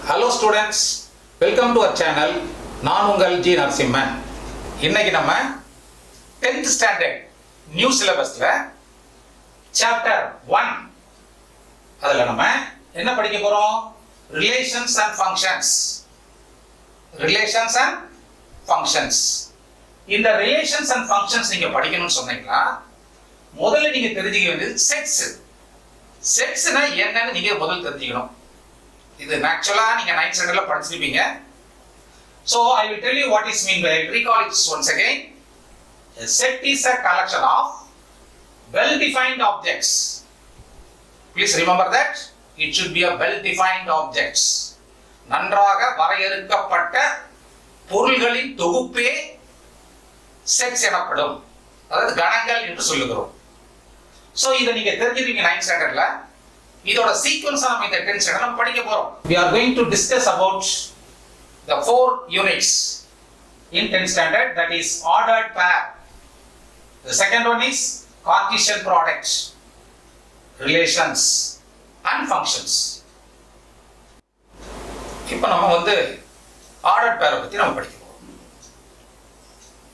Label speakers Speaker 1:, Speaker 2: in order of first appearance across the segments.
Speaker 1: Hello students, welcome to our channel. நான் உங்கள் G Narasimhan. இன்னைக்கு நம்ம 10th standard நியூ சிலபஸ்ல சாப்டர் 1 அதுல நம்ம என்ன படிக்க போறோம்? Relations and functions. Relations and functions. இந்த ரிலேஷன்ஸ் அண்ட் ஃபங்க்ஷன்ஸ் நீங்க படிக்கணும்னு சொன்னீங்கன்னா முதல்ல நீங்க தெரிஞ்சுக்க வேண்டியது செட்ஸ். செட்ஸ்னா என்னன்னு நீங்க முதல்ல தெரிஞ்சுக்கணும். இது ஆக்சுவலா நீங்க 9th ஸ்டாண்டர்ட்ல படிச்சிருப்பீங்க. So I will tell you what is mean by recall it once again. A set is a collection of well defined objects. Please remember that it should be a well defined objects. நன்றாக வரையறுக்கப்பட்ட பொருள்களின் தொகுப்பே sets எனப்படும். அதாவது கணங்கள் என்று சொல்லுகிறோம். So இத நீங்க தெரிஞ்சிருப்பீங்க 9th ஸ்டாண்டர்ட்ல. இதோட சீக்வென்ஸ் நாம இந்த 10th ஸ்டாண்டர்ட்ல படிக்க போறோம். We are going to discuss about the 4 units in 10th standard, that is ordered pair. The second one is Cartesian product, relations and functions. இப்போ நம்ம வந்து ordered pair பத்தி நம்ம படிக்க போறோம்.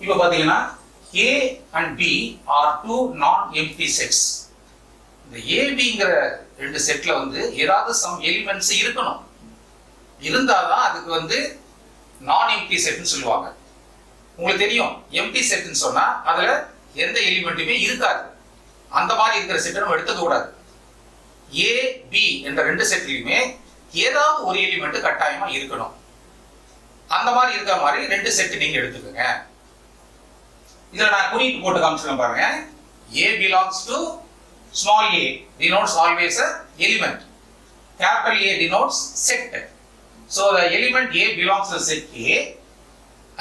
Speaker 1: இப்போ பாத்தீங்கன்னா A and B are two non-empty sets. இந்த ABங்கிற ரெண்டு செட்ல வந்து ஏதாவது சம் எலிமெண்ட்ஸ் இருக்கணும். இருந்தாதான் அதுக்கு வந்து நான் எம்டி செட்னு சொல்லுவாங்க. உங்களுக்கு தெரியும் எம்டி செட்னு சொன்னா அதுல எந்த எலிமெண்ட்டுமே இருக்காது. அந்த மாதிரி இருக்கிற செட்டை நம்ம எடுத்துக்க கூடாது. ஏ பி என்ற ரெண்டு செட்லயுமே ஏதாவது ஒரு எலிமெண்ட் கட்டாயமா இருக்கணும். அந்த மாதிரி இருக்கிற மாதிரி ரெண்டு செட் நீங்க எடுத்துக்கோங்க. இதுல நான் குறியீட்டு போட்டு காமிச்சிருக்கேன் பாருங்க. A belongs to small a denotes always a element. Capital A denotes set. So the element A belongs to set A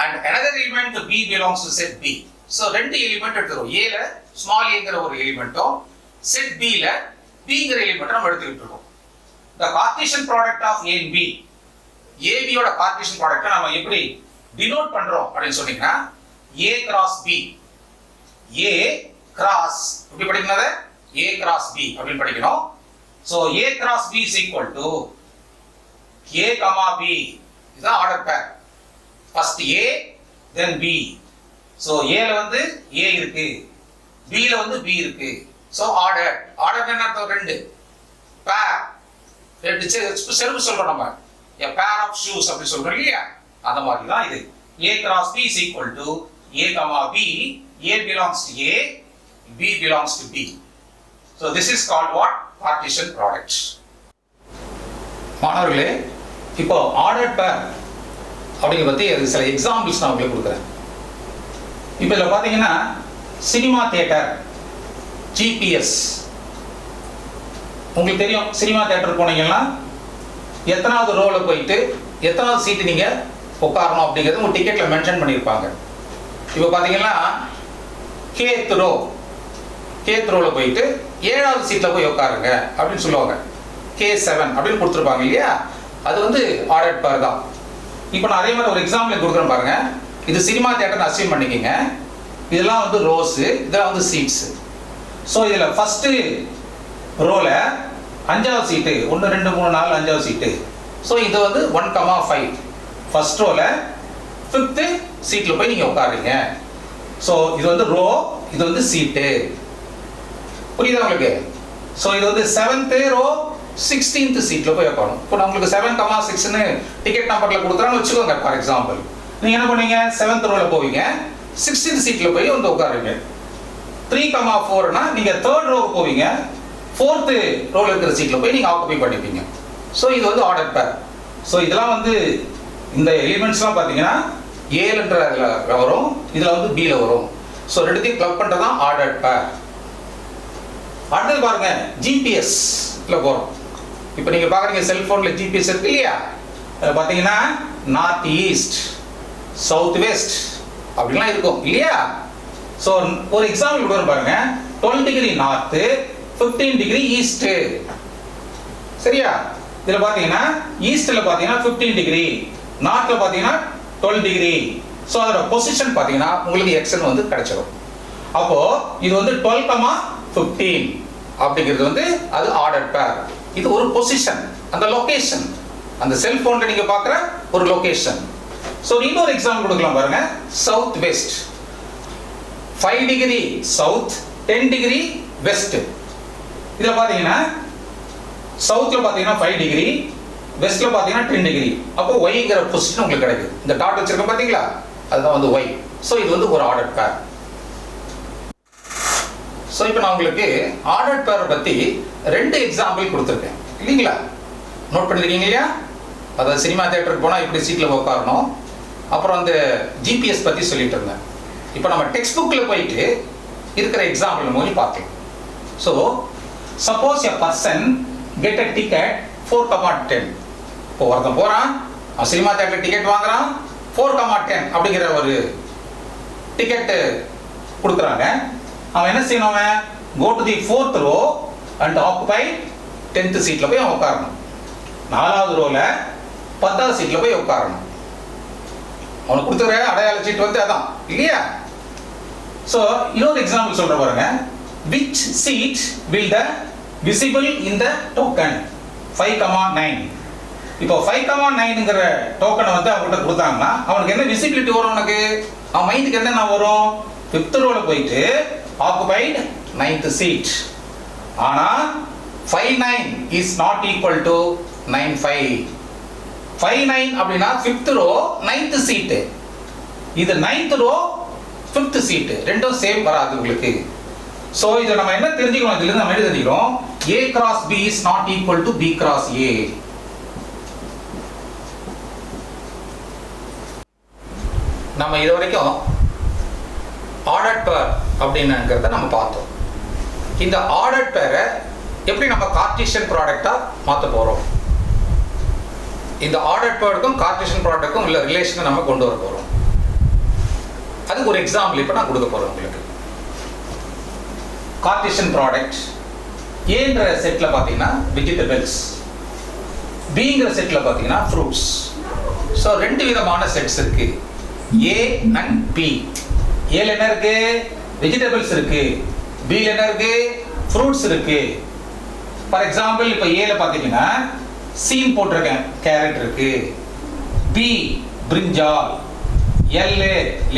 Speaker 1: and another element B belongs to set B. So ரெண்டு element எடுத்துறோம். A ல small aங்கிற ஒரு எலிமெண்ட்டும் set B ல Bங்கிற element நம்ம எடுத்துக்கிட்டு இருக்கோம். The Cartesian product of A and B. AB யோட Cartesian product நாம எப்படி டினோட் பண்றோம் அப்படினு சொன்னீங்கன்னா A cross B. A cross எப்படி படிக்கணும்னா A cross B அப்படினு படிக்கணும். So A cross B is equal to A comma B. இதுதான் ஆர்டர் பேர். First A then B. So A ல வந்து A இருக்கு, B ல வந்து B இருக்கு. So order. ஆர்டர் என்ன அர்த்தம்? ரெண்டு. பேர். ரெண்டு செருப்பு சொல்றோம் நம்ம. A pair of shoes அப்படி சொல்றோம் இல்லையா? அந்த மாதிரி தான் இது. A cross B is equal to A comma B. A belongs to A, B belongs to B. So this is called what? Cartesian product. மாணவர்களே, இப்போ ஆர்டர்ட் பேர் அப்படிங்க பத்தி சில எக்ஸாம்பிள்ஸ் நான் உங்களுக்கு கொடுக்குறேன். இப்போ இதில் பார்த்தீங்கன்னா சினிமா தியேட்டர், ஜிபிஎஸ். உங்களுக்கு தெரியும் சினிமா தியேட்டர் போனீங்கன்னா எத்தனாவது ரோல போயிட்டு எத்தனாவது சீட்டு நீங்க உட்காரணும் அப்படிங்கிறது உங்க டிக்கெட்ல மென்ஷன் பண்ணியிருப்பாங்க. இப்போ பார்த்தீங்கன்னா கேத் ரோல போயிட்டு 7வது சீட்ல போய் உட்காருங்க அப்படின்னு சொல்லுவாங்க. K7 அப்படின்னு கொடுத்துருப்பாங்க இல்லையா? அது வந்து ஆர்டர்ட் பேர் தான். இப்போ நான் அதே மாதிரி ஒரு எக்ஸாம்பிள் கொடுக்குறேன் பாருங்க. இது சினிமா தியேட்டர் அசியூம் பண்ணிக்கங்க. இதெல்லாம் வந்து ரோஸ், இதெல்லாம் வந்து சீட்ஸ். ஸோ இதில் ஃபர்ஸ்ட் ரோல 5வது சீட்டு 1 2 3 4 5வது சீட்டு. ஸோ இது வந்து 1,5 ஃபர்ஸ்ட் ரோல 5th சீட்ல போய் நீங்க உட்காருங்க. ஸோ இது வந்து ரோ, இது வந்து சீட்டு. புரியுதா உங்களுக்கு? ஸோ இது வந்து 7th ரோ 16th சீட்ல போய் உட்காரணும். இப்போ நான் உங்களுக்கு 7,6ன்னு டிக்கெட் நம்பர்ல கொடுக்குறான்னு வச்சுக்கோங்க. ஃபார் எக்ஸாம்பிள் நீங்க என்ன பண்ணீங்க? 7th ரோல போவீங்க, 16th சீட்ல போய் வந்து உட்காருங்க. 3,4னா நீங்க 3rd ரோக்கு போவீங்க, 4th ரோல இருக்கிற சீட்ல போய் நீங்க ஆக்குபை பண்ணிப்பீங்க. ஸோ இது வந்து ஆர்டர் பேர். ஸோ இதெல்லாம் வந்து இந்த எலிமெண்ட்ஸ்லாம் பார்த்தீங்கன்னா ஏன்ற வரும், இதுல வந்து B ல வரும். ஸோ ரெண்டுத்தையும் கிளப் பண்றதுதான் ஆர்டர் பேர். அடுத்தது பாருங்க, ஜிபிஎஸ்ல போறோம். இப்போ நீங்க பாக்குறீங்க செல்போன்ல ஜிபிஎஸ் இருக்கு இல்லையா? பாத்தீங்கன்னா நார்த் ஈஸ்ட், சவுத் வெஸ்ட் அப்படிலாம் இருக்கும் இல்லையா? ஸோ ஒரு எக்ஸாம்பிள் கொடுக்குறேன் பாருங்க. 12 டிகிரி நார்த், 15 டிகிரி ஈஸ்ட். சரியா? இதுல பாத்தீங்கன்னா ஈஸ்ட்ல பாத்தீங்கன்னா 15 டிகிரி, நார்த்ல பாத்தீங்கன்னா 12 டிகிரி. ஸோ அதோட பொசிஷன் பாத்தீங்கன்னா உங்களுக்கு எக்ஸ்ன்னு வந்து கிடைச்சிடும். அப்போ இது வந்து 12,15 அப்படிங்கிறது வந்து அது ஆர்டர் பேர். இது ஒரு பொசிஷன், அந்த லொகேஷன் அந்த செல்போன்ல நீங்க பார்க்குற ஒரு லொகேஷன். ஸோ இன்னொரு எக்ஸாம்பிள் கொடுக்கலாம் பாருங்க. South west 5 degree south 10 degree west. இதில் பார்த்தீங்கன்னா சவுத்தில் பார்த்தீங்கன்னா 5 டிகிரி, வெஸ்ட்ல பார்த்தீங்கன்னா 10 டிகிரி. அப்போ ஒய்ங்கிற பொசிஷன் உங்களுக்கு கிடைக்குது. இந்த டாட் வச்சிருக்க பார்த்தீங்களா, அதுதான் வந்து ஒய். ஸோ இது வந்து ஒரு ஆர்டர் பேர். ஸோ இப்போ நான் உங்களுக்கு ஆர்டர் பேரை பற்றி 2 எக்ஸாம்பிள் கொடுத்துருக்கேன் இல்லைங்களா? நோட் பண்ணிருக்கீங்க இல்லையா? அதாவது சினிமா தியேட்டருக்கு போனால் இப்படி சீட்டில் உட்காரணும். அப்புறம் அந்த ஜிபிஎஸ் பற்றி சொல்லிட்டு இருந்தேன். இப்போ நம்ம டெக்ஸ்ட் புக்கில் போயிட்டு இருக்கிற எக்ஸாம்பிள் மூலம் பார்க்கலாம். So suppose a person get a ticket 4,10. இப்போ ஒருத்தன் போகிறான், அவன் சினிமா தியேட்டர் டிக்கெட் வாங்குறான், 4,10 அப்படிங்கிற ஒரு டிக்கெட்டு கொடுக்குறாங்க. அவன் என்ன செய்யணும்? Go to the 4th row and occupy 10th சீட்டில் போய் அவன் உட்காரணும். 4வது ரோவில் 10வது சீட்டில் போய் உட்காரணும். அவனுக்கு கொடுத்துக்கிற அடையாள சீட் வந்து அதான் இல்லையா? ஸோ இன்னொரு எக்ஸாம்பிள் சொல்ற பாருங்க. which seat will the visible in the token 5,9. இப்போ 5,9ங்கிற டோக்கனை வந்து அவங்ககிட்ட கொடுத்தாங்கன்னா அவனுக்கு என்ன விசிபிலிட்டி வரும்? அவனுக்கு அவன் மைண்டுக்கு என்ன வரும்? 5th ரோல போயிட்டு ஆக்குபைட் 9th சீட். ஆனா 5,9 is not equal to 9,5. 5,9 அப்படின்னா 5th ரோ 9th சீட். இது 9th ரோ 5th சீட். ரெண்டும் சேம் வராது உங்களுக்கு. சோ இத நம்ம என்ன தெரிஞ்சுக்கணும்? இதுல இருந்து நம்ம என்ன தெரிஞ்சுக்கிறோம்? A cross B is not equal to B cross A. நம்ம இது வரைக்கும் ஆர்டர்ட் பேர் அப்படின்னுங்கிறத நம்ம பார்த்தோம். இந்த ஆர்டர்ட் பேரை எப்படி நம்ம கார்ட்டீசியன் ப்ராடக்டா மாற்ற போறோம்? இந்த ஆர்டர்ட் பேருக்கும் கார்ட்டீசியன் ப்ராடக்ட்டுக்கும் உள்ள ரிலேஷனை நம்ம கொண்டு வர போறோம். அதுக்கு ஒரு எக்ஸாம்பிள் இப்போ நான் கொடுக்க போறேன் உங்களுக்கு. கார்ட்டீசியன் ப்ராடக்ட் ஏன்ற செட்ல பார்த்தீங்கன்னா வெஜிடபிள்ஸ், பிங்கிற செட்ல பார்த்தீங்கன்னா ஃப்ரூட்ஸ். ஸோ 2 விதமான செட்ஸ் இருக்கு, ஏ அண்ட் பி. ஏல என்ன இருக்கு? வெஜிடபிள்ஸ் இருக்கு. பில என்ன இருக்கு? ஃப்ரூட்ஸ் இருக்கு. ஃபார் எக்ஸாம்பிள் இப்போ ஏல பார்த்தீங்கன்னா சீன் போட்டிருக்கேன், கேரட் இருக்கு. பி பிரிஞ்சால், எல்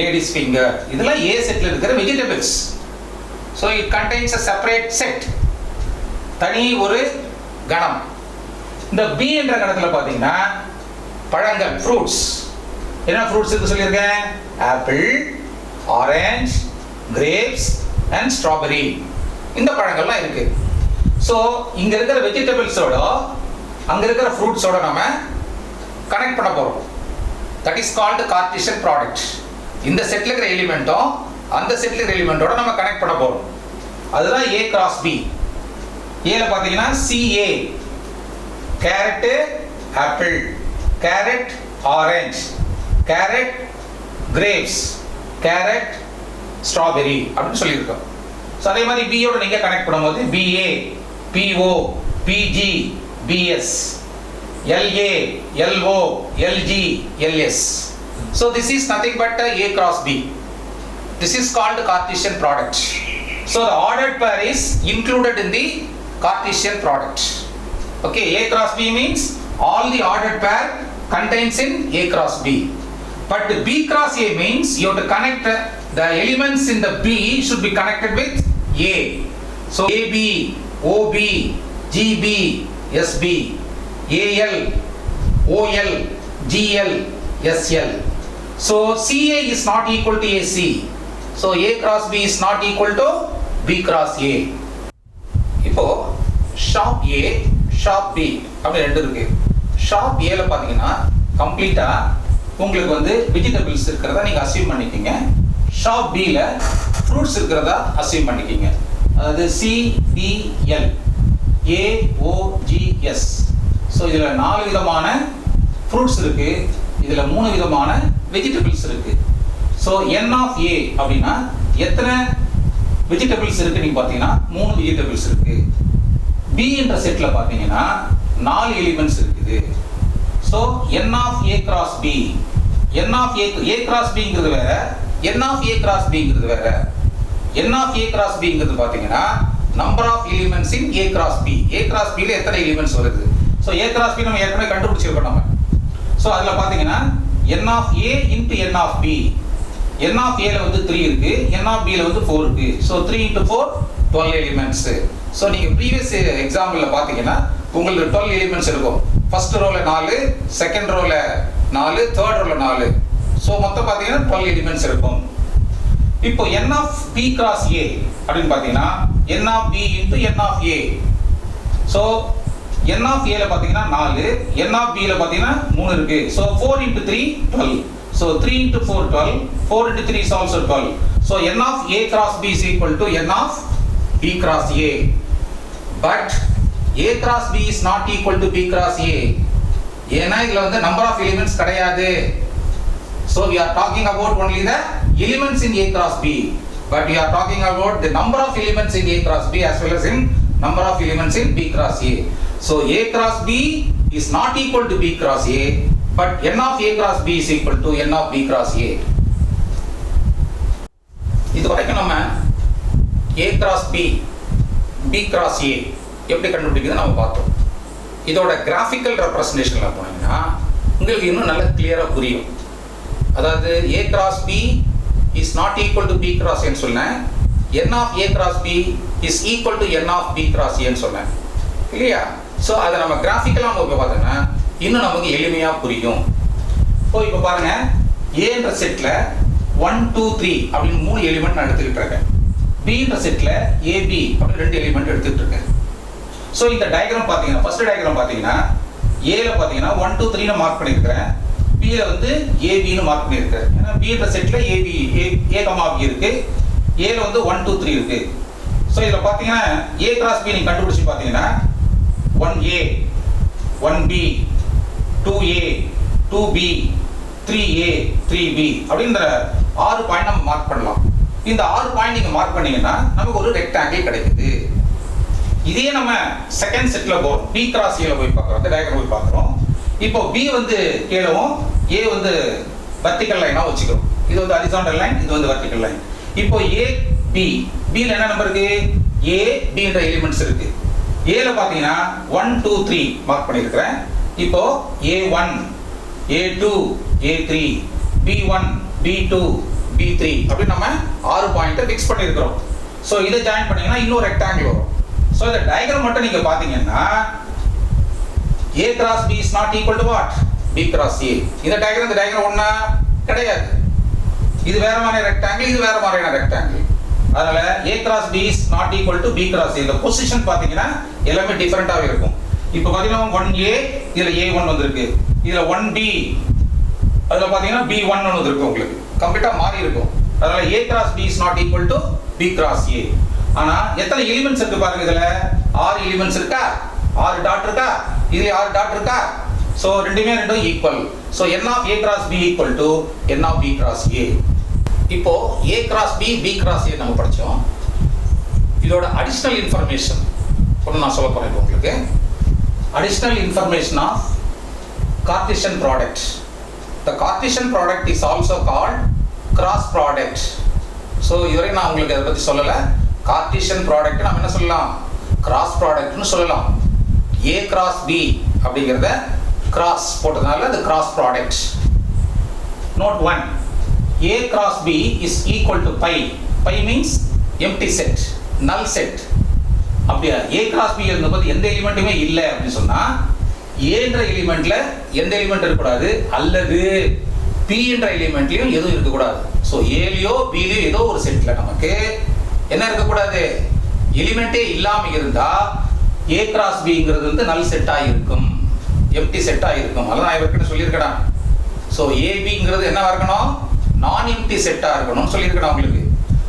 Speaker 1: லேடிஸ் ஃபிங்கர். இதெல்லாம் ஏ செட்ல இருக்கிற vegetables. So it contains a separate set, தனி ஒரு கணம். இந்த பி என்ற கணத்தில் பார்த்தீங்கன்னா பழங்கள், ஃப்ரூட்ஸ். என்ன ஃப்ரூட்ஸ் இருக்கு சொல்லியிருக்கேன்? Apple, orange, grapes and strawberry. இந்த பழங்கள்லாம் இருக்கு. ஸோ இங்க இருக்கிற வெஜிடபிள்ஸோட அங்க இருக்கிற ஃப்ரூட்ஸோட நம்ம கனெக்ட் பண்ண போறோம். That is called Cartesian product. இந்த செட்ல இருக்கிற எலிமெண்ட்டும் அந்த செட்ல இருக்கிற எலிமெண்டோட நம்ம கனெக்ட் பண்ண போறோம். அதுதான் A cross B. ஏல பாத்தீங்கன்னா CA, carrot apple, carrot orange, carrot grapes, carrot strawberry அப்படின்னு சொல்லியிருக்கோம். ஸோ அதே மாதிரி பியோட நீங்க கனெக்ட் பண்ணும்போது BA, PO, PG, BS, LA, LO, LG, LS. So this is nothing but A cross B. This is called Cartesian product. So the ordered pair is included in the Cartesian product. Okay, A cross B means all the ordered pair contains in A cross B. But the B cross A means you have to connect the elements in the B should be connected with A. So AB, OB, GB, SB, AL, OL, GL, SL. So CA is not equal to AC. So A cross B is not equal to B cross A. இப்போ shop A, shop B அப்படி ரெண்டு இருக்கு. Shop A ல பாத்தீங்கன்னா கம்ப்ளீட்டா உங்களுக்கு வந்து vegetables இருக்கிறதா நீங்க அஸ்யூம் பண்ணிக்கீங்க. ஷாப் B ல ஃப்ரூட்ஸ் இருக்கிறதா அஸ்யூம் பண்ணிக்கீங்க. அதாவது CDL, AOGS. ஸோ இதுல 4 விதமான ஃப்ரூட்ஸ் இருக்கு, இதுல 3 விதமான வெஜிடபிள்ஸ் இருக்கு. ஸோ N of A அப்படின்னா எத்தனை வெஜிடபிள்ஸ் இருக்கு நீங்க பாத்தீங்கன்னா 3 வெஜிடபிள்ஸ் இருக்கு. B என்ற செட்ல பாத்தீங்கன்னா 4 எலிமெண்ட்ஸ் இருக்குது. So N of A cross B, N of A cross Bங்கிறது வேற, N of A cross Bங்கிறது வேற. N of A cross Bங்கிறது பாத்தீங்கன்னா number of elements in A cross B. A cross B ல எத்தனை எலிமெண்ட்ஸ் வருது? ஸோ A cross B நம்ம ஏற்கனவே கண்டுபிடிச்சிருக்கோம் நம்ம. ஸோ அதில் பார்த்தீங்கன்னா n of A into n of B. n of A ல வந்து 3 இருக்கு, n of B ல வந்து 4 இருக்கு. So 3 into 4 12 elements. ஸோ நீங்கள் ப்ரீவியஸ் எக்ஸாம்பிளில் பார்த்தீங்கன்னா உங்களுக்கு 12 elements இருக்கும். ஃபர்ஸ்ட் ரோல 4, செகண்ட் ரோல 4, தேர்ட் ரோல 4. ஸோ மொத்தம் பார்த்தீங்கன்னா 12 elements இருக்கும். இப்போ n of B cross A அப்படின்னு பார்த்தீங்கன்னா n of B into n of A. So n of A ல பார்த்தீங்கன்னா 4, n of B ல பார்த்தீங்கன்னா 3 இருக்கு. So 4 into 3 12. So 3 into 4 12, 4 into 3 is also 12. So n of A cross B is equal to n of B cross A. But A cross B is not equal to B cross A. ஏன்னா இதுல வந்து number of elements கிடையாது. So we are talking about only the elements in A cross B. But we are talking about the number of elements in A cross B as well as in number of elements in B cross A. So A cross B is not equal to B cross A, but n of A cross B is equal to n of B cross A. இது வரைக்கும் நம்ம A cross B, B cross A எப்படி கண்டுபிடிக்கிறது நம்ம பார்த்தோம். இதோட graphical ரெப்ரசன்டேஷன்ல போனீங்கன்னா உங்களுக்கு இன்னும் நல்ல கிளியரா புரியும். அதாவது A cross B is not equal to B cross A ன்னு சொன்னேன். n of A cross B is equal to n of B cross A ன்னு சொன்னேன் இல்லையா? ஸோ அதை நம்ம கிராஃபிக்கலாக நம்ம பார்த்தோம்னா இன்னும் நமக்கு எளிமையாக புரியும். இப்போ பாருங்க, ஏன்ற செட்டில் 1 2 3 அப்படின்னு 3 எலிமெண்ட் நான் எடுத்துக்கிட்டு இருக்கேன். பின்ற செட்டில் AB அப்படின்னு 2 எலிமெண்ட் எடுத்துக்கிட்டு இருக்கேன். ஸோ இந்த டயக்ராம் பார்த்தீங்கன்னா ஃபர்ஸ்ட் டயக்ராம் பார்த்தீங்கன்னா ஏல பார்த்தீங்கன்னா 1 2 3 மார்க் பண்ணியிருக்கிறேன். பியில் வந்து ஏபின்னு மார்க் பண்ணியிருக்கிறேன். ஏன்னா பின்ற செட்டில் ஏபி ஏ கமா பி இருக்கு, ஏல வந்து 1 2 3 இருக்கு. ஸோ இதில் பார்த்தீங்கன்னா A cross B நீங்கள் கண்டுபிடிச்சி பார்த்தீங்கன்னா 1A, 1B, 2A, 2B, 3A, 3B அப்படின்ற 6 பாயிண்ட் நம்ம மார்க் பண்ணலாம். இந்த 6 பாயிண்ட் நீங்க மார்க் பண்ணீங்கன்னா நமக்கு ஒரு ரெக்டாங்கிள் கிடைக்குது. இதே நம்ம செகண்ட் செட்ல போறோம், B cross A ல போய் பார்க்கறோம், அந்த டயக்ராம் போய் பார்க்கறோம். இப்போ B வந்து கீழவும் A வந்து வெர்டிகல் லைனா வச்சுக்கிறோம். இது வந்து ஹரிசாண்டல் லைன், இது வந்து வெர்டிகல் லைன். இப்போ A B, B ல என்ன நம்பர் இருக்கு? A B என்ற எலிமெண்ட்ஸ் இருக்கு. A ல பாத்தீங்கன்னா 1 2 3 மார்க் பண்ணியிருக்கிறேன். இப்போ A1, A2, A3, B1, B2, B3 அப்படி நம்ம 6 பாயிண்ட்டை ஃபிக்ஸ் பண்ணியிருக்கிறோம். ஸோ இதை ஜாயின் பண்ணீங்கன்னா இன்னொரு ரெக்டாங்கிள் வரும். ஸோ இந்த டயக்ராம் மட்டும் நீங்க பாத்தீங்கன்னா A cross B is not equal to what? B cross A. இந்த டயக்ராம் ஒண்ணா கிடையாது. இது வேற மாதிரி ரெக்டாங்கிள், இது வேற மாதிரியான ரெக்டாங்கிள். அதனால A cross B is not equal to B cross A. இந்த பொசிஷன் பாத்தீங்கன்னா எல்லாமே டிஃபரெண்டாவே இருக்கும். இப்போ பாத்தீங்கன்னா 1A இதுல A1 வந்திருக்கு, இதுல 1B அதுல பாத்தீங்கன்னா B1 வந்திருக்கு, உங்களுக்கு கம்ப்ளீட்டா மாறி இருக்கும். அதனால A cross B is not equal to B cross A. ஆனா எத்தனை எலிமெண்ட்ஸ் இருக்கு பாருங்க, இதுல 6 எலிமெண்ட்ஸ் இருக்கா, 6 டாட் இருக்கா, இதுல 6 டாட் இருக்கா. சோ ரெண்டும் equal. So n of A cross B equal to n of B cross A. இப்போ A cross B, B cross A நம்ம படிச்சோம். இதோட அடிஷனல் இன்ஃபர்மேஷன் ஒன்று நான் சொல்ல போறேன் உங்களுக்கு. Additional information of Cartesian product. The Cartesian product is also called cross product. So இதுவரை நான் உங்களுக்கு அதை பத்தி சொல்லல. கார்ட்டீசியன் ப்ராடக்ட் நம்ம என்ன சொல்லலாம்? கிராஸ் ப்ராடக்ட்னு சொல்லலாம். A cross B அப்படிங்கறத கிராஸ் போட்டதனால அது cross product. Note 1. A cross B is equal to pi. Pi means empty set, null set. அப்படியே A cross B இருந்தபோது எந்த எலிமெண்ட்டுமே இல்லை அப்படின்னு சொன்னா A என்ற எலிமெண்ட்ல எந்த எலிமெண்ட் இருக்கக்கூடாது, அல்லது P என்ற எலிமெண்ட்லயும் எதுவும் இருக்கக்கூடாது. ஸோ ஏலியோ பிலியோ ஏதோ ஒரு செட்ல நமக்கு என்ன இருக்கக்கூடாது, எலிமெண்டே இல்லாம இருந்தா A cross Bங்கிறது வந்து நல் செட்டா இருக்கும், எம்டி செட்டா இருக்கும். அதான் நான் இவர்கிட்ட சொல்லியிருக்கேன். ஸோ ஏபிங்கிறது என்ன இருக்கணும், நான் எம்டி செட்டா இருக்கணும்னு சொல்லியிருக்கேன் உங்களுக்கு.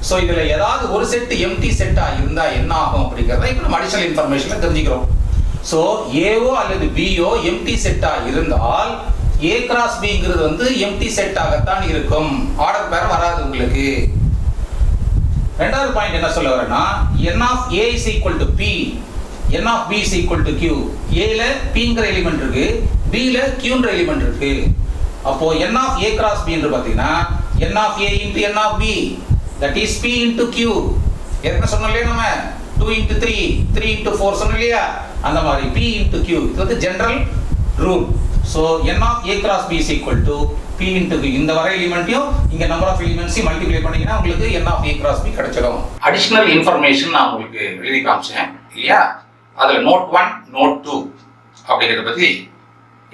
Speaker 1: ஸோ இதுல ஏதாவது ஒரு செட் எம்டி செட்டா இருந்தா என்ன ஆகும் அப்படிங்கிறத இப்போ நம்ம அடிஷனல் இன்ஃபர்மேஷன்ல தெரிஞ்சுக்கிறோம். ஸோ ஏஓ அல்லது பிஓ எம்டி செட்டா இருந்தால் A cross Bங்கிறது வந்து எம்டி செட்டாகத்தான் இருக்கும், ஆர்டர் பேர் வராது உங்களுக்கு. ரெண்டாவது பாயிண்ட் என்ன சொல்ல வரேன்னா, n of A is equal to P, n of B is equal to Q. A ல Pங்கிற எலிமெண்ட் இருக்கு, B ல Qங்கிற எலிமெண்ட் இருக்கு. அப்போ n of A cross B என்று பார்த்தீங்கன்னா n of A into n of B, that is P into Q. என்ன சொன்னோம்ல நம்ம 2 into 3, 3 into 4 சொன்னோம் இல்லையா? அந்த மாதிரி P into Q. இது வந்து general rule. So n of A cross B is equal to P into Q. இந்த வர எலிமெண்ட்டையும் இங்க நம்பர் ஆஃப் எலிமெண்ட்ஸையும் மல்டிப்ளை பண்ணீங்கன்னா உங்களுக்கு n of A cross B கிடைச்சிடும். அடிஷனல் இன்ஃபர்மேஷன் நான் உங்களுக்கு எழுதி காமிச்சேன் இல்லையா? அதுல நோட் 1, நோட் 2 அப்படிங்கிறத பத்தி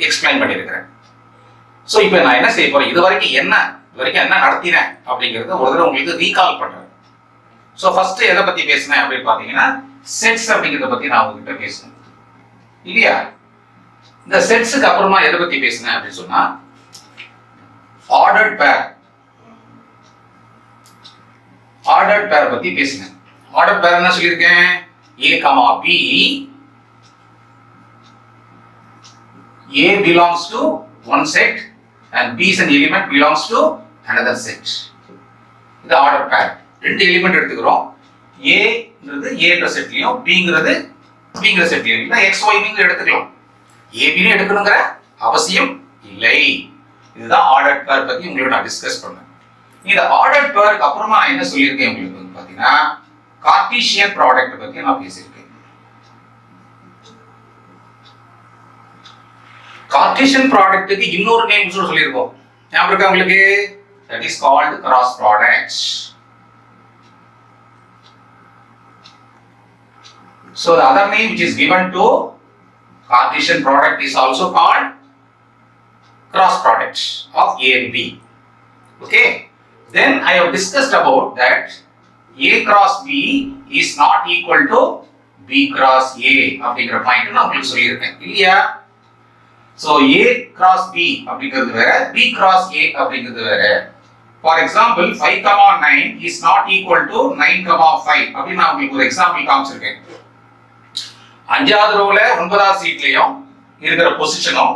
Speaker 1: எக்ஸ்பிளைன் பண்ணியிருக்கிறேன். ஸோ இப்போ நான் என்ன செய்ய போறேன், இது வரைக்கும் என்ன நடத்தினேன் அப்படிங்கிறத ஒரு தடவை உங்களுக்கு ரீகால் பண்றேன். ஸோ ஃபர்ஸ்ட் எதை பத்தி பேசினேன் அப்படின்னு பாத்தீங்கன்னா செட்ஸ் அப்படிங்கிறத பத்தி நான் உங்ககிட்ட பேசினேன் இல்லையா? இந்த செட்ஸுக்கு அப்புறமா எதை பத்தி பேசினேன் அப்படின்னு சொன்னா ஆர்டர்ட் பேர் பத்தி பேசினேன். ஆர்டர்ட் பேர் என்ன சொல்லியிருக்கேன்? A, B, A belongs to one set and B is an element belongs to another set. இது ஆர்டர் பேர். ரெண்டு எலிமெண்ட் எடுத்துக்கிறோம். A-ங்கிறது A-ன்ற செட்லயும் B-ங்கிறது B-ங்கிற செட்லயும் இல்ல X, Y-ன்னு எடுத்துக்கலாம். A-B-ன்னு எடுக்கணுங்கிற அவசியம் இல்லை. இதுதான் ஆர்டர் பேர் பத்தி உங்களுக்கு நான் டிஸ்கஸ் பண்ணேன். இந்த ஆர்டர் பேருக்கு அப்புறமா நான் என்ன சொல்லியிருக்கேன் உங்களுக்கு வந்து பாத்தீங்கன்னா கார்ட்டீசியன் ப்ராடக்ட் பத்தி நான் பேசியிருக்கேன். கார்ட்டீசியன் ப்ராடக்ட்டுக்கு இன்னொரு நேம் சொல்லியிருக்கோம். ஞாபகம் இருக்கா உங்களுக்கு? That is called cross product. So the other name which is given to Cartesian product is also called cross product of A and B. Okay. Then I have discussed about that A cross B is not equal to B cross A அப்படிங்கிற point நான் உங்களுக்கு சொல்லியிருக்கேன் இல்லையா? So A cross B அப்படிங்கிறது வேற, B cross A அப்படிங்கிறது வேற. For example 5,9 is not equal to 9,5 அப்படி நான் உங்களுக்கு ஒரு எக்ஸாம்பிள் காமிச்சிருக்கேன். அஞ்சாவது ரோல 9வது சீட்லயும் இருக்கிற பொசிஷனும்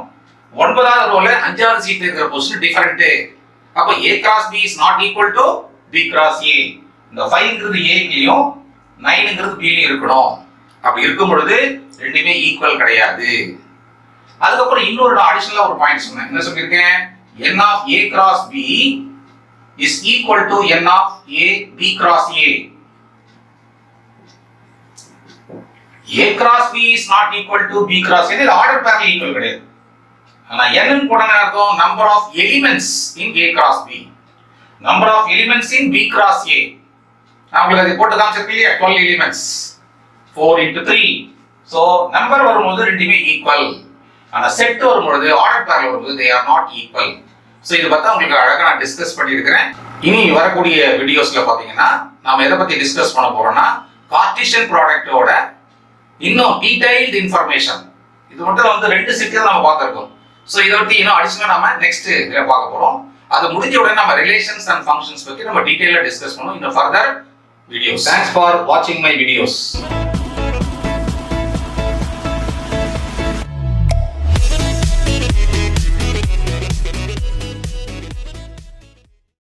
Speaker 1: 9வது ரோல 5வது சீட்ல இருக்கிற பொசிஷன் டிஃபரண்ட். அப்ப A cross B is not equal to B cross A. இந்த 5ங்கிறது A-ங்களையும் 9ங்கிறது B-லையும் இருக்கணும். அப்படி இருக்கும் பொழுது ரெண்டுமே ஈக்குவல் கிடையாது. அதுக்கப்புறம் இன்னொரு அடிஷனலா ஒரு பாயிண்ட் சொன்னேன். என்ன சொல்லியிருக்கேன்? n of A cross B is equal to n of A B cross A. A cross B is not equal to B cross A. இது ஆர்டர் பேர்ல ஈக்குவல் கிடையாது. ஆனா n ன்னு போடனா அர்த்தம் number of elements in A cross B, number of elements in B cross A. நான் உங்களுக்கு அதை போட்டு காமிச்சிருக்கேன் இல்லையா? 12 எலிமெண்ட்ஸ் 4 into 3. சோ நம்பர் வரும்போது ரெண்டுமே ஈக்குவல். ஆனா செட் வரும்போது ஆர்டர் பேர்ல வரும்போது they are not equal. So இத பத்தி உங்களுக்கு அழகா நான் டிஸ்கஸ் பண்ணியிருக்கிறேன். இனி வரக்கூடிய வீடியோஸ்ல பாத்தீங்கன்னா நாம எதை பத்தி டிஸ்கஸ் பண்ண போறோம்னா கார்ட்டீசியன் ப்ராடக்ட்டோட இன்னும் டீடைல்டு இன்ஃபர்மேஷன். இது மட்டும் வந்து ரெண்டு செட் நம்ம பார்த்திருக்கோம். சோ இத பத்தி இன்னும் அடிஷனலா நாம நெக்ஸ்ட் இதுல பார்க்க போறோம். அது முடிஞ்ச உடனே நம்ம ரிலேஷன்ஸ் அண்ட் ஃபங்க்ஷன்ஸ் பத்தி நம்ம டீடைலா டிஸ்கஸ் பண்ணுவோம் in further videos. Thanks for watching my videos.